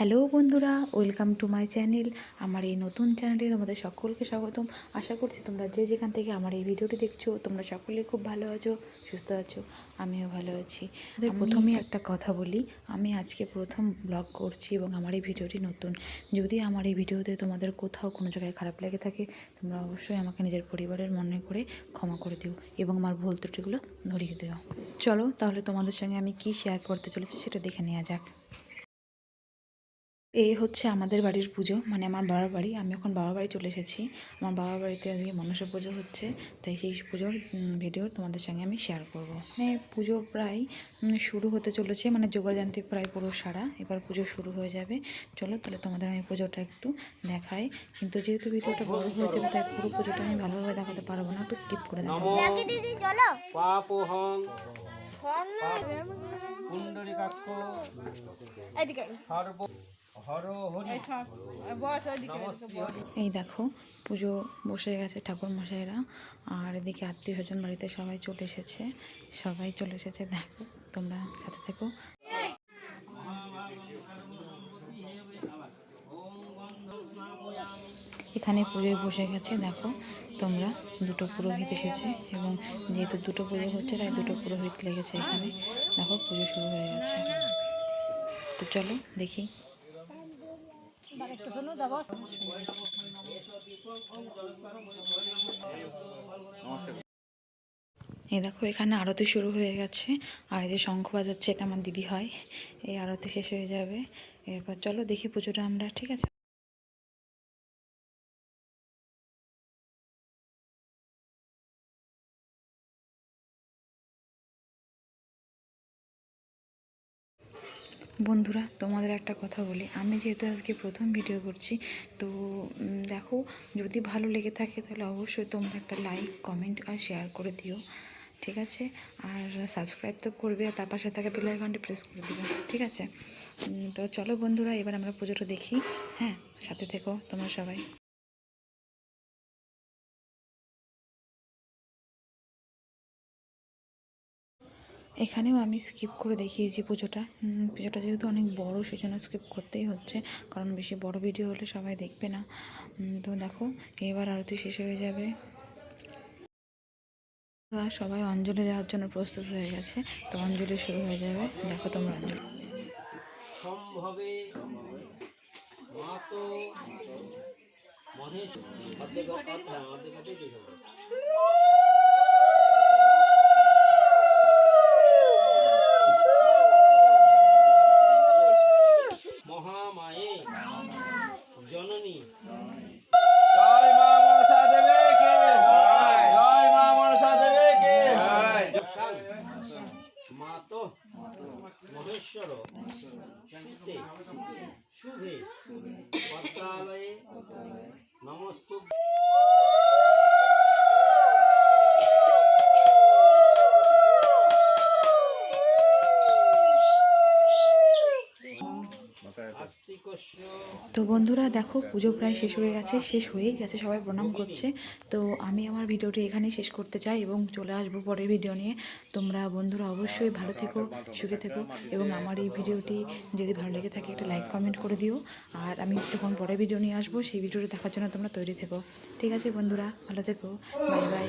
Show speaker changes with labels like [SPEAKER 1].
[SPEAKER 1] Hello বন্ধুরা, welcome to my channel. আমার এই নতুন চ্যানেলে তোমাদের সকলকে স্বাগতম। আশা করছি তোমরা যে যেখান থেকে আমার এই ভিডিওটি দেখছো তোমরা সকলেই খুব ভালো আছো, সুস্থ আছো। আমিও ভালো আছি। প্রথমেই একটা কথা বলি, আমি আজকে প্রথম ব্লগ করছি এবং আমার এই ভিডিওটি নতুন। যদি আমার এই ভিডিওতে তোমাদের কোথাও কোনো জায়গায় খারাপ লেগে থাকে তোমরা অবশ্যই আমাকে নিজের পরিবারের মনে করে ক্ষমা করে দিও এবং আমার ভুল ত্রুটিগুলো ধরিয়ে দিও। চলো তাহলে তোমাদের সঙ্গে আমি কি শেয়ার করতে চলেছি সেটা দেখে নেওয়া যাক। এই হচ্ছে আমাদের বাড়ির পুজো, মানে আমার বাবার বাড়ি। আমি এখন বাবার বাড়ি চলে এসেছি। আমার বাবার বাড়িতে আজকে মনসা পুজো হচ্ছে, তাই সেই পুজোর ভিডিও তোমাদের সঙ্গে আমি শেয়ার করব। মানে পুজো প্রায় শুরু হতে চলেছে, মানে যোগাযান্ত্রিক প্রায় পুরো সারা, এবার পুজো শুরু হয়ে যাবে। চলো তাহলে তোমাদের আমি পুজোটা একটু দেখাই, কিন্তু যেহেতু ভিডিওটা বড় হয়ে যাবে তাই পুরো পুজোটা আমি ভালোভাবে দেখাতে পারবো না, একটু স্কিপ করে দেখাবো। এই দেখো পুজো বসে গেছে ঠাকুর মশাইরা, আর এদিকে আত্মীয় স্বজন বাড়িতে সবাই চলে এসেছে। দেখো তোমরা সাথে থেকো। এখানে পুজোয় বসে গেছে, দেখো তোমরা, দুটো পুরোহিত এসেছে এবং যেহেতু দুটো পুজো হচ্ছে তাই দুটো পুরোহিত লেগেছে এখানে। দেখো পুজো শুরু হয়ে গেছে, তো চলো দেখি। এই দেখো এখানে আরতি শুরু হয়ে গেছে, আর এই যে শঙ্খ বাজাচ্ছে এটা আমার দিদি হয়। এই আরতি শেষ হয়ে যাবে, এরপর চলো দেখি পুজোটা আমরা, ঠিক আছে। বন্ধুরা তোমাদের একটা কথা বলি, আমি যেহেতু আজকে প্রথম ভিডিও করছি, তো দেখো যদি ভালো লেগে থাকে তাহলে অবশ্যই তোমরা একটা লাইক, কমেন্ট আর শেয়ার করে দিও, ঠিক আছে। আর সাবস্ক্রাইব তো করবে, আর তার পাশে থাকা বেল আইকনটি প্রেস করে দিবে, ঠিক আছে। তো চলো বন্ধুরা এবার আমরা পুজোটা দেখি। হ্যাঁ, সাথে থেকো তোমরা সবাই। এখানেও আমি স্কিপ করে দেখিয়েছি পুজোটা। পুজোটা যেহেতু অনেক বড় সেজন্য স্কিপ করতেই হচ্ছে, কারণ বেশি বড় ভিডিও হলে সবাই দেখবে না। তো দেখো এবার আরতি শেষ হয়ে যাবে, সবাই অঞ্জলি দেওয়ার জন্য প্রস্তুত হয়ে গেছে। তো অঞ্জলি শুরু হয়ে যাবে, দেখো তোমরা অঞ্জলি।
[SPEAKER 2] মহামায়ে জননী
[SPEAKER 3] জয় মা মনসা দেবীকে, জয় মা মনসা দেবীকে,
[SPEAKER 2] মাতো মহেশ্বর শীতে শুভে পদ্মালয়ে নমস্তু।
[SPEAKER 1] তো বন্ধুরা দেখো পুজো প্রায় শেষ হয়েই গেছে, সবাই প্রণাম করছে। তো আমি আমার ভিডিওটি এখানেই শেষ করতে চাই এবং চলে আসবো পরের ভিডিও নিয়ে। তোমরা বন্ধুরা অবশ্যই ভালো থেকো, সুখে থেকো, এবং আমার এই ভিডিওটি যদি ভালো লেগে থাকে একটা লাইক, কমেন্ট করে দিও। আর আমি যখন পরের ভিডিও নিয়ে আসবো সেই ভিডিওটি দেখার জন্য তোমরা তৈরি থেকো, ঠিক আছে বন্ধুরা, ভালো থেকো, বাই বাই।